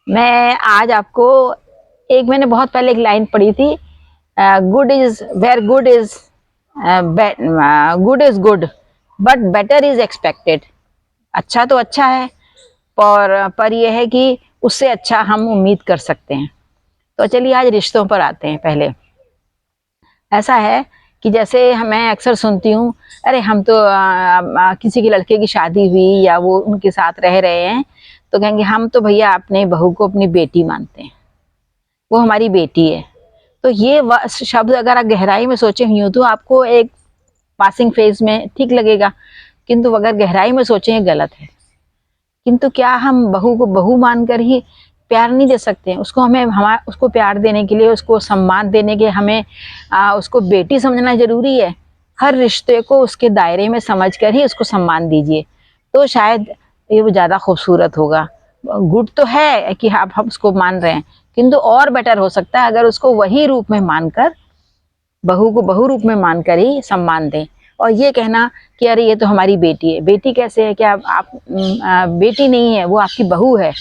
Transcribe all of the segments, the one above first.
मैं आज आपको मैंने बहुत पहले एक लाइन पढ़ी थी, good is where good is good is good but better is expected. अच्छा तो अच्छा है पर यह है कि उससे अच्छा हम उम्मीद कर सकते हैं। तो चलिए आज रिश्तों पर आते हैं। पहले ऐसा है कि जैसे मैं अक्सर सुनती हूँ, अरे हम तो किसी के लड़के की शादी हुई या वो उनके साथ रह रहे हैं तो कहेंगे हम तो भैया अपने बहू को अपनी बेटी मानते हैं, वो हमारी बेटी है। तो ये शब्द अगर आप गहराई में सोचें यूँ तो आपको एक पासिंग फेज में ठीक लगेगा, किंतु अगर गहराई में सोचें ये गलत है। किंतु क्या हम बहू को बहू मानकर ही प्यार नहीं दे सकते? उसको हमें उसको प्यार देने के लिए, उसको सम्मान देने के हमें उसको बेटी समझना जरूरी है। हर रिश्ते को उसके दायरे में समझकर ही उसको सम्मान दीजिए, तो शायद ये वो ज़्यादा खूबसूरत होगा। गुड तो है कि आप हम उसको मान रहे हैं, किंतु और बेटर हो सकता है अगर उसको वही रूप में मानकर, बहू को बहू रूप में मानकर ही सम्मान दें। और ये कहना कि अरे ये तो हमारी बेटी है। बेटी कैसे है? क्या आप बेटी नहीं है, वो आपकी बहू है।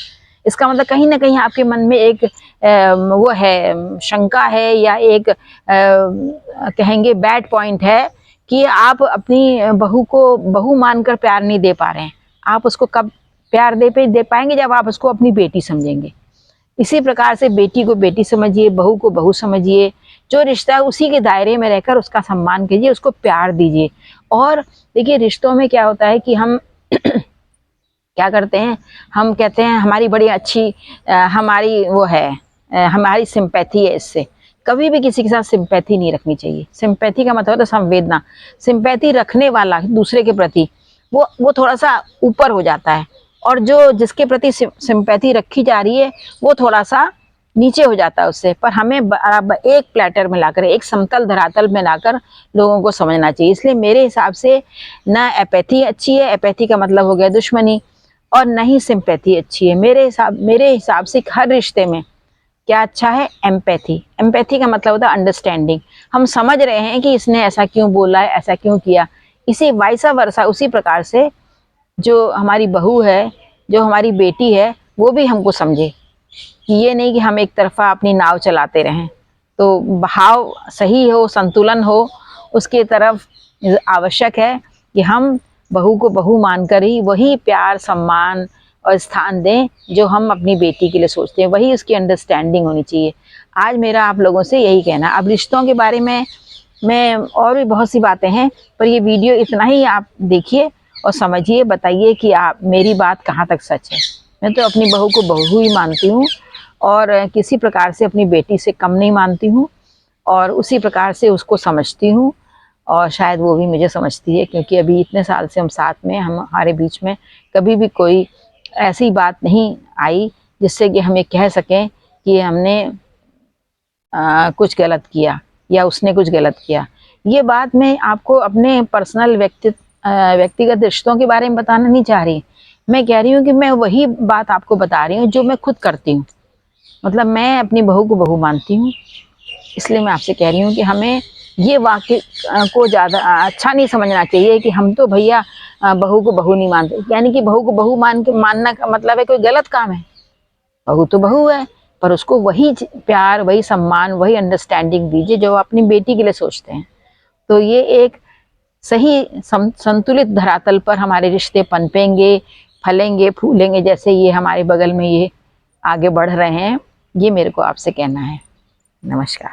इसका मतलब कहीं ना कहीं आपके मन में एक वो है, शंका है, या एक कहेंगे बैड पॉइंट है कि आप अपनी बहू को बहू मानकर प्यार नहीं दे पा रहे हैं। आप उसको कब प्यार दे पाएंगे? जब आप उसको अपनी बेटी समझेंगे। इसी प्रकार से बेटी को बेटी समझिए, बहू को बहू समझिए। जो रिश्ता है उसी के दायरे में रहकर उसका सम्मान कीजिए, उसको प्यार दीजिए। और देखिए रिश्तों में क्या होता है कि हम क्या करते हैं, हम कहते हैं हमारी बड़ी अच्छी हमारी वो है, हमारी सिंपैथी है इससे। कभी भी किसी के साथ सिंपैथी नहीं रखनी चाहिए। सिंपैथी का मतलब है संवेदना। सिंपैथी रखने वाला दूसरे के प्रति वो थोड़ा सा ऊपर हो जाता है, और जो जिसके प्रति सिंपैथी रखी जा रही है वो थोड़ा सा नीचे हो जाता है उससे। पर हमें बराबर एक प्लेटर में लाकर, एक समतल धरातल में लाकर लोगों को समझना चाहिए। इसलिए मेरे हिसाब से ना एपैथी अच्छी है, एपैथी का मतलब हो गया दुश्मनी, और नहीं सिंपैथी अच्छी है। मेरे हिसाब से हर रिश्ते में क्या अच्छा है? एम्पैथी। एम्पैथी का मतलब होता है अंडरस्टैंडिंग। हम समझ रहे हैं कि इसने ऐसा क्यों बोला है, ऐसा क्यों किया। इसी वाइसा वर्सा उसी प्रकार से जो हमारी बहू है, जो हमारी बेटी है, वो भी हमको समझे कि ये नहीं कि हम एक तरफा अपनी नाव चलाते रहें। तो बहाव सही हो, संतुलन हो, उसकी तरफ आवश्यक है कि हम बहू को बहू मानकर ही वही प्यार, सम्मान और स्थान दें जो हम अपनी बेटी के लिए सोचते हैं। वही उसकी अंडरस्टैंडिंग होनी चाहिए। आज मेरा आप लोगों से यही कहना। अब रिश्तों के बारे में और भी बहुत सी बातें हैं, पर ये वीडियो इतना ही आप देखिए और समझिए, बताइए कि आप मेरी बात कहाँ तक सच है। मैं तो अपनी बहू को बहू ही मानती हूँ, और किसी प्रकार से अपनी बेटी से कम नहीं मानती हूँ, और उसी प्रकार से उसको समझती हूँ, और शायद वो भी मुझे समझती है। क्योंकि अभी इतने साल से हम साथ में, हमारे बीच में कभी भी कोई ऐसी बात नहीं आई जिससे कि हम ये कह सकें कि हमने कुछ गलत किया या उसने कुछ गलत किया। ये बात मैं आपको अपने पर्सनल व्यक्तिगत रिश्तों के बारे में बताना नहीं चाह रही। मैं कह रही हूँ कि मैं वही बात आपको बता रही हूँ जो मैं खुद करती हूँ। मतलब मैं अपनी बहू को बहू मानती हूँ। इसलिए मैं आपसे कह रही हूँ कि हमें ये वाक्य को ज़्यादा अच्छा नहीं समझना चाहिए कि हम तो भैया बहू को बहू नहीं मानते, यानी कि बहू को बहू मानना का मतलब है कोई गलत काम है। बहू तो बहू है, पर उसको वही प्यार, वही सम्मान, वही अंडरस्टैंडिंग दीजिए जो अपनी बेटी के लिए सोचते हैं। तो ये एक सही संतुलित धरातल पर हमारे रिश्ते पनपेंगे, फलेंगे, फूलेंगे, जैसे ये हमारे बगल में ये आगे बढ़ रहे हैं। ये मेरे को आपसे कहना है। नमस्कार।